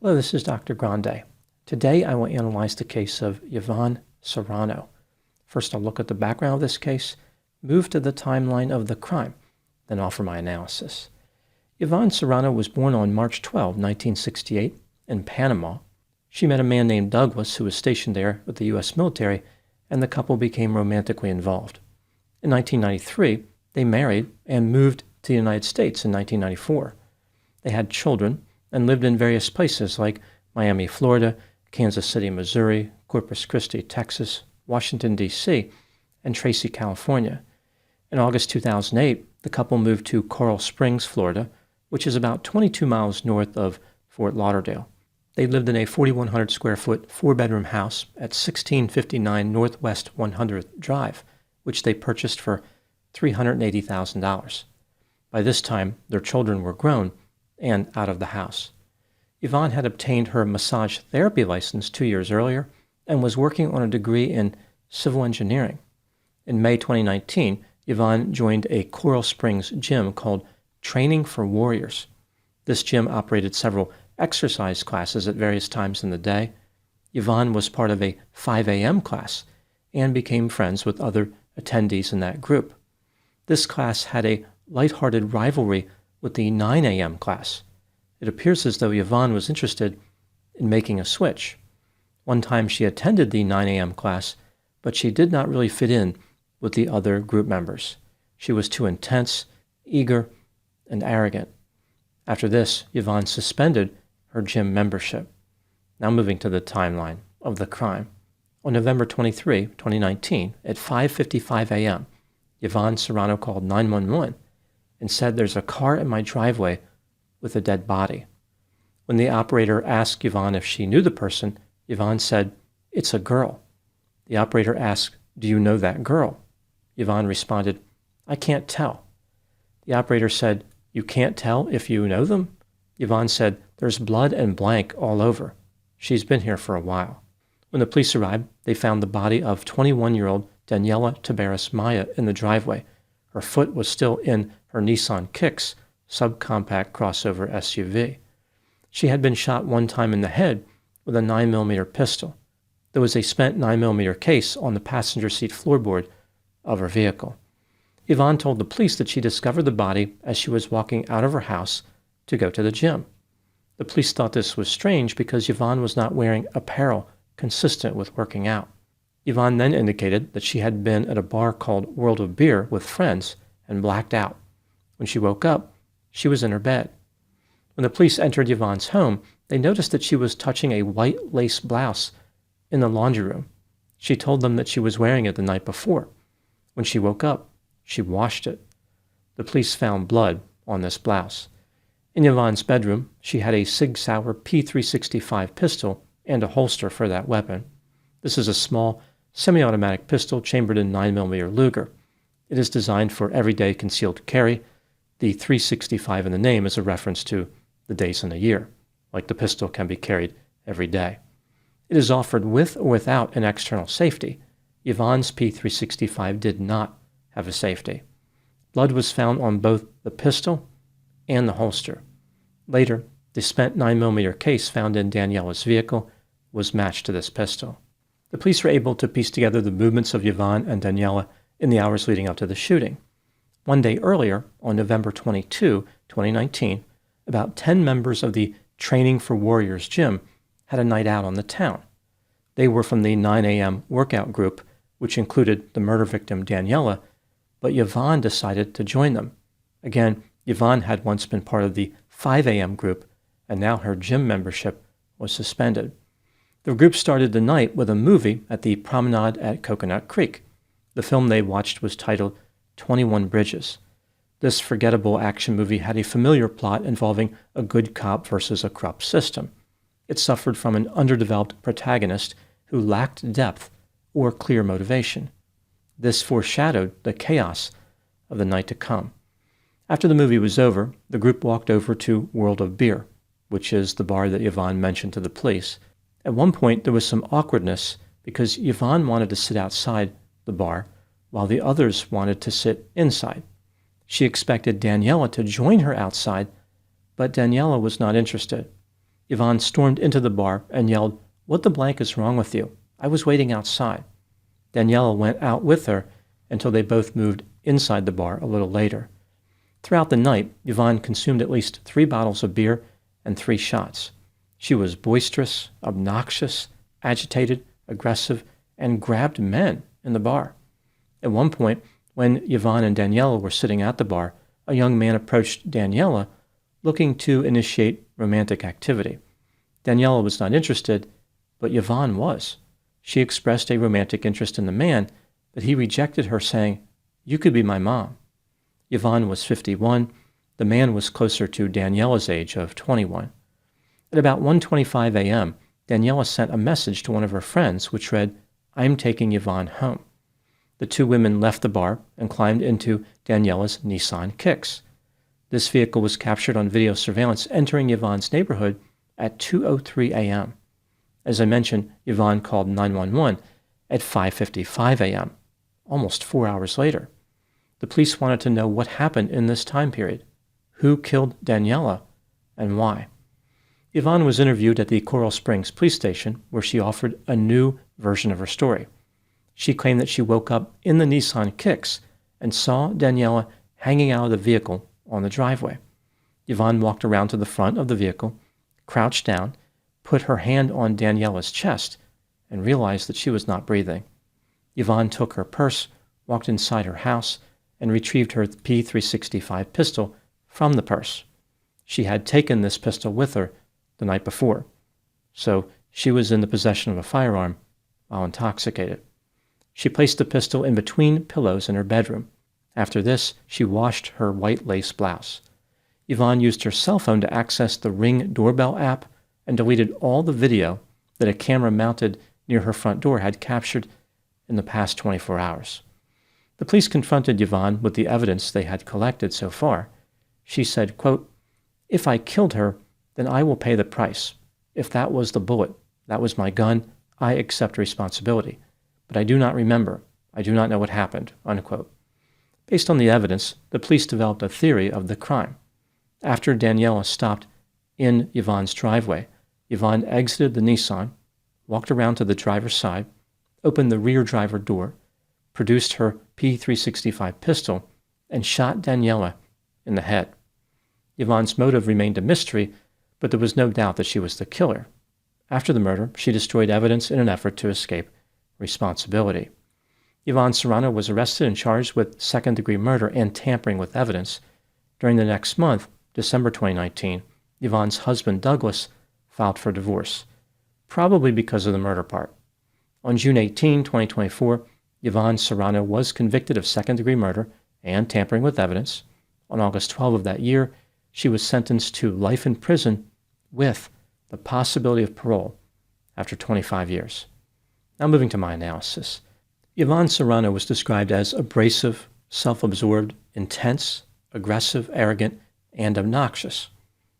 Hello, this is Dr. Grande. Today I will analyze the case of Yvonne Serrano. First, I'll look at the background of this case, move to the timeline of the crime, then offer my analysis. Yvonne Serrano was born on March 12, 1968, in Panama. She met a man named Douglas who was stationed there with the U.S. military, and the couple became romantically involved. In 1993, they married and moved to the United States in 1994. They had children and lived in various places like Miami, Florida, Kansas City, Missouri, Corpus Christi, Texas, Washington, D.C., and Tracy, California. In August 2008, the couple moved to Coral Springs, Florida, which is about 22 miles north of Fort Lauderdale. They lived in a 4,100 square foot, 4-bedroom house at 1659 Northwest 100th Drive, which they purchased for $380,000. By this time, their children were grown and out of the house. Yvonne had obtained her massage therapy license 2 years earlier and was working on a degree in civil engineering. In May 2019, Yvonne joined a Coral Springs gym called Training for Warriors. This gym operated several exercise classes at various times in the day. Yvonne was part of a 5 a.m. class and became friends with other attendees in that group. This class had a lighthearted rivalry with the 9 a.m. class. It appears as though Yvonne was interested in making a switch. One time she attended the 9 a.m. class, but she did not really fit in with the other group members. She was too intense, eager, and arrogant. After this, Yvonne suspended her gym membership. Now moving to the timeline of the crime. On November 23, 2019, at 5:55 a.m., Yvonne Serrano called 911 and said, "There's a car in my driveway with a dead body." When the operator asked Yvonne if she knew the person, Yvonne said, "It's a girl." The operator asked, "Do you know that girl?" Yvonne responded, "I can't tell." The operator said, "You can't tell if you know them?" Yvonne said, "There's blood and blank all over. She's been here for a while." When the police arrived, they found the body of 21-year-old Daniela Tabares Maya in the driveway. Her foot was still in her Nissan Kicks subcompact crossover SUV. She had been shot one time in the head with a 9mm pistol. There was a spent 9mm case on the passenger seat floorboard of her vehicle. Yvonne told the police that she discovered the body as she was walking out of her house to go to the gym. The police thought this was strange because Yvonne was not wearing apparel consistent with working out. Yvonne then indicated that she had been at a bar called World of Beer with friends and blacked out. When she woke up, she was in her bed. When the police entered Yvonne's home, they noticed that she was touching a white lace blouse in the laundry room. She told them that she was wearing it the night before. When she woke up, she washed it. The police found blood on this blouse. In Yvonne's bedroom, she had a Sig Sauer P365 pistol and a holster for that weapon. This is a small, semi-automatic pistol chambered in 9mm Luger. It is designed for everyday concealed carry. The 365 in the name is a reference to the days in the year, like the pistol can be carried every day. It is offered with or without an external safety. Yvonne's P365 did not have a safety. Blood was found on both the pistol and the holster. Later, the spent 9mm case found in Daniela's vehicle was matched to this pistol. The police were able to piece together the movements of Yvonne and Daniela in the hours leading up to the shooting. One day earlier, on November 22, 2019, about 10 members of the Training for Warriors gym had a night out on the town. They were from the 9 a.m. workout group, which included the murder victim Daniela, but Yvonne decided to join them. Again, Yvonne had once been part of the 5 a.m. group, and now her gym membership was suspended. The group started the night with a movie at the Promenade at Coconut Creek. The film they watched was titled 21 Bridges. This forgettable action movie had a familiar plot involving a good cop versus a corrupt system. It suffered from an underdeveloped protagonist who lacked depth or clear motivation. This foreshadowed the chaos of the night to come. After the movie was over, the group walked over to World of Beer, which is the bar that Yvonne mentioned to the police. At one point, there was some awkwardness because Yvonne wanted to sit outside the bar while the others wanted to sit inside. She expected Daniela to join her outside, but Daniela was not interested. Yvonne stormed into the bar and yelled, "What the blank is wrong with you? I was waiting outside." Daniela went out with her until they both moved inside the bar a little later. Throughout the night, Yvonne consumed at least 3 bottles of beer and 3 shots. She was boisterous, obnoxious, agitated, aggressive, and grabbed men in the bar. At one point, when Yvonne and Daniela were sitting at the bar, a young man approached Daniela looking to initiate romantic activity. Daniela was not interested, but Yvonne was. She expressed a romantic interest in the man, but he rejected her, saying, "You could be my mom." Yvonne was 51. The man was closer to Daniela's age of 21. At about 1:25 a.m., Daniela sent a message to one of her friends which read, "I'm taking Yvonne home." The 2 women left the bar and climbed into Daniela's Nissan Kicks. This vehicle was captured on video surveillance entering Yvonne's neighborhood at 2:03 a.m. As I mentioned, Yvonne called 911 at 5:55 a.m., almost 4 hours later. The police wanted to know what happened in this time period, who killed Daniela, and why. Yvonne was interviewed at the Coral Springs police station, where she offered a new version of her story. She claimed that she woke up in the Nissan Kicks and saw Daniela hanging out of the vehicle on the driveway. Yvonne walked around to the front of the vehicle, crouched down, put her hand on Daniela's chest, and realized that she was not breathing. Yvonne took her purse, walked inside her house, and retrieved her P365 pistol from the purse. She had taken this pistol with her the night before, so she was in the possession of a firearm while intoxicated. She placed the pistol in between pillows in her bedroom. After this, she washed her white lace blouse. Yvonne used her cell phone to access the Ring doorbell app and deleted all the video that a camera mounted near her front door had captured in the past 24 hours. The police confronted Yvonne with the evidence they had collected so far. She said, quote, "If I killed her, then I will pay the price. If that was the bullet, that was my gun, I accept responsibility. But I do not remember. I do not know what happened," unquote. Based on the evidence, the police developed a theory of the crime. After Daniela stopped in Yvonne's driveway, Yvonne exited the Nissan, walked around to the driver's side, opened the rear driver door, produced her P365 pistol, and shot Daniela in the head. Yvonne's motive remained a mystery, but there was no doubt that she was the killer. After the murder, she destroyed evidence in an effort to escape responsibility. Yvonne Serrano was arrested and charged with second-degree murder and tampering with evidence. During the next month, December 2019, Yvonne's husband, Douglas, filed for divorce, probably because of the murder part. On June 18, 2024, Yvonne Serrano was convicted of second-degree murder and tampering with evidence. On August 12 of that year, she was sentenced to life in prison with the possibility of parole after 25 years. Now moving to my analysis. Yvonne Serrano was described as abrasive, self-absorbed, intense, aggressive, arrogant, and obnoxious.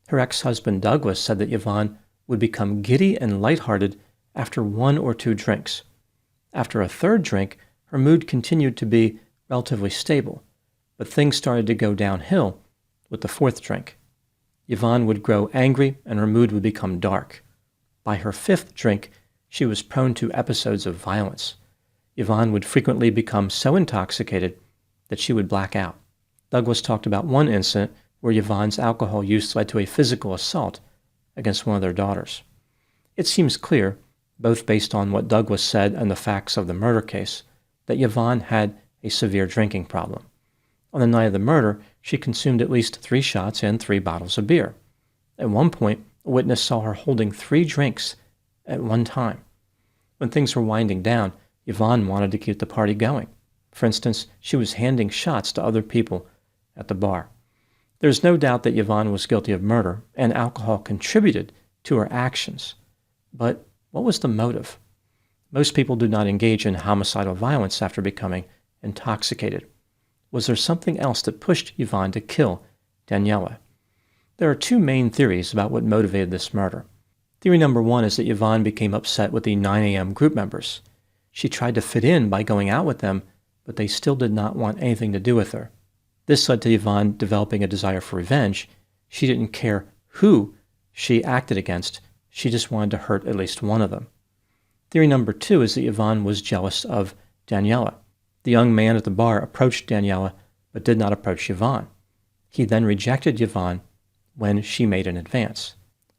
Her ex-husband Douglas said that Yvonne would become giddy and lighthearted after 1 or 2 drinks. After a 3rd drink, her mood continued to be relatively stable, but things started to go downhill with the 4th drink. Yvonne would grow angry and her mood would become dark. By her 5th drink, she was prone to episodes of violence. Yvonne would frequently become so intoxicated that she would black out. Douglas talked about one incident where Yvonne's alcohol use led to a physical assault against one of their daughters. It seems clear, both based on what Douglas said and the facts of the murder case, that Yvonne had a severe drinking problem. On the night of the murder, she consumed at least 3 shots and 3 bottles of beer. At one point, a witness saw her holding 3 drinks at one time. When things were winding down, Yvonne wanted to keep the party going. For instance, she was handing shots to other people at the bar. There's no doubt that Yvonne was guilty of murder, and alcohol contributed to her actions. But what was the motive? Most people do not engage in homicidal violence after becoming intoxicated. Was there something else that pushed Yvonne to kill Daniela? There are 2 main theories about what motivated this murder. Theory number 1 is that Yvonne became upset with the 9 a.m. group members. She tried to fit in by going out with them, but they still did not want anything to do with her. This led to Yvonne developing a desire for revenge. She didn't care who she acted against. She just wanted to hurt at least one of them. Theory number 2 is that Yvonne was jealous of Daniela. The young man at the bar approached Daniela, but did not approach Yvonne. He then rejected Yvonne when she made an advance.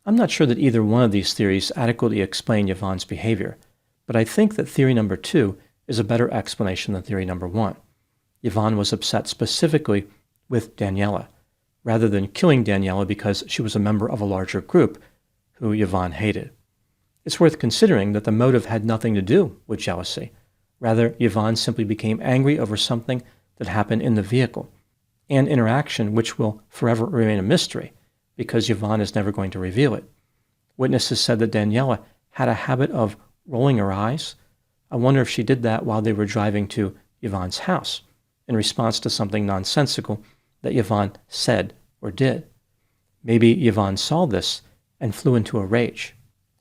I'm not sure that either one of these theories adequately explain Yvonne's behavior, but I think that theory number 2 is a better explanation than theory number 1. Yvonne was upset specifically with Daniela, rather than killing Daniela because she was a member of a larger group who Yvonne hated. It's worth considering that the motive had nothing to do with jealousy. Rather, Yvonne simply became angry over something that happened in the vehicle, an interaction which will forever remain a mystery because Yvonne is never going to reveal it. Witnesses said that Daniela had a habit of rolling her eyes. I wonder if she did that while they were driving to Yvonne's house in response to something nonsensical that Yvonne said or did. Maybe Yvonne saw this and flew into a rage.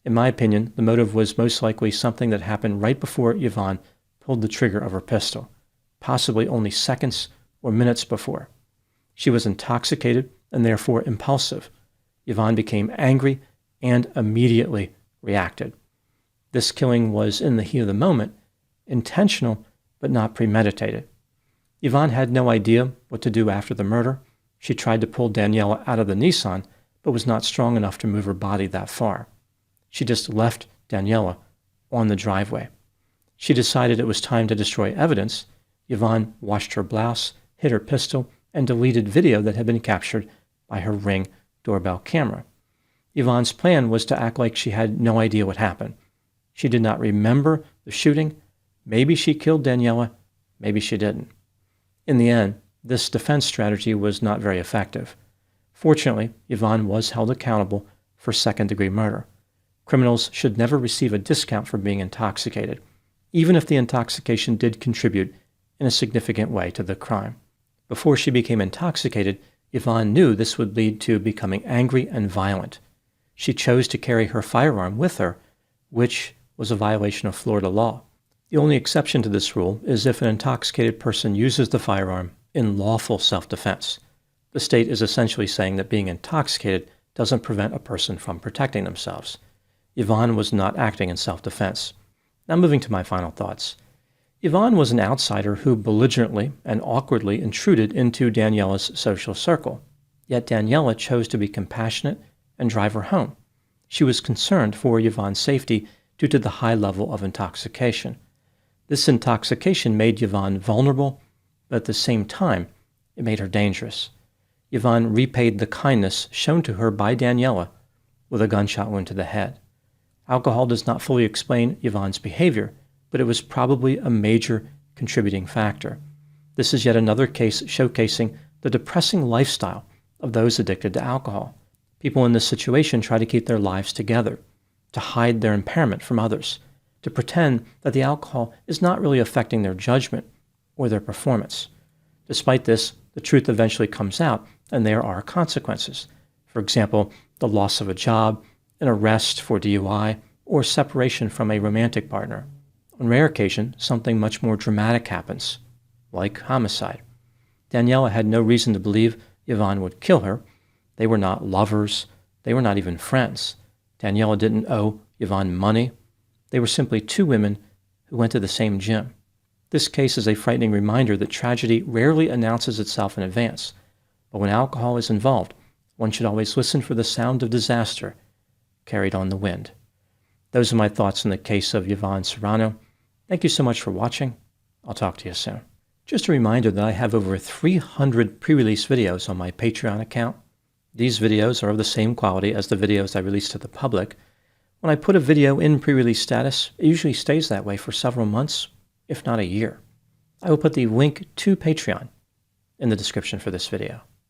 In my opinion, the motive was most likely something that happened right before Yvonne pulled the trigger of her pistol, possibly only seconds or minutes before. She was intoxicated and therefore impulsive. Yvonne became angry and immediately reacted. This killing was in the heat of the moment, intentional but not premeditated. Yvonne had no idea what to do after the murder. She tried to pull Daniela out of the Nissan, but was not strong enough to move her body that far. She just left Daniela on the driveway. She decided it was time to destroy evidence. Yvonne washed her blouse, hid her pistol, and deleted video that had been captured by her Ring doorbell camera. Yvonne's plan was to act like she had no idea what happened. She did not remember the shooting. Maybe she killed Daniela, maybe she didn't. In the end, this defense strategy was not very effective. Fortunately, Yvonne was held accountable for second-degree murder. Criminals should never receive a discount for being intoxicated, even if the intoxication did contribute in a significant way to the crime. Before she became intoxicated, Yvonne knew this would lead to becoming angry and violent. She chose to carry her firearm with her, which was a violation of Florida law. The only exception to this rule is if an intoxicated person uses the firearm in lawful self-defense. The state is essentially saying that being intoxicated doesn't prevent a person from protecting themselves. Yvonne was not acting in self-defense. Now moving to my final thoughts. Yvonne was an outsider who belligerently and awkwardly intruded into Daniela's social circle. Yet Daniela chose to be compassionate and drive her home. She was concerned for Yvonne's safety due to the high level of intoxication. This intoxication made Yvonne vulnerable, but at the same time, it made her dangerous. Yvonne repaid the kindness shown to her by Daniela with a gunshot wound to the head. Alcohol does not fully explain Yvonne's behavior, but it was probably a major contributing factor. This is yet another case showcasing the depressing lifestyle of those addicted to alcohol. People in this situation try to keep their lives together, to hide their impairment from others, to pretend that the alcohol is not really affecting their judgment or their performance. Despite this, the truth eventually comes out, and there are consequences. For example, the loss of a job, an arrest for DUI, or separation from a romantic partner. On rare occasion, something much more dramatic happens, like homicide. Daniela had no reason to believe Yvonne would kill her. They were not lovers. They were not even friends. Daniela didn't owe Yvonne money. They were simply two women who went to the same gym. This case is a frightening reminder that tragedy rarely announces itself in advance. But when alcohol is involved, one should always listen for the sound of disaster carried on the wind. Those are my thoughts in the case of Yvonne Serrano. Thank you so much for watching. I'll talk to you soon. Just a reminder that I have over 300 pre-release videos on my Patreon account. These videos are of the same quality as the videos I release to the public. When I put a video in pre-release status, it usually stays that way for several months, if not a year. I will put the link to Patreon in the description for this video.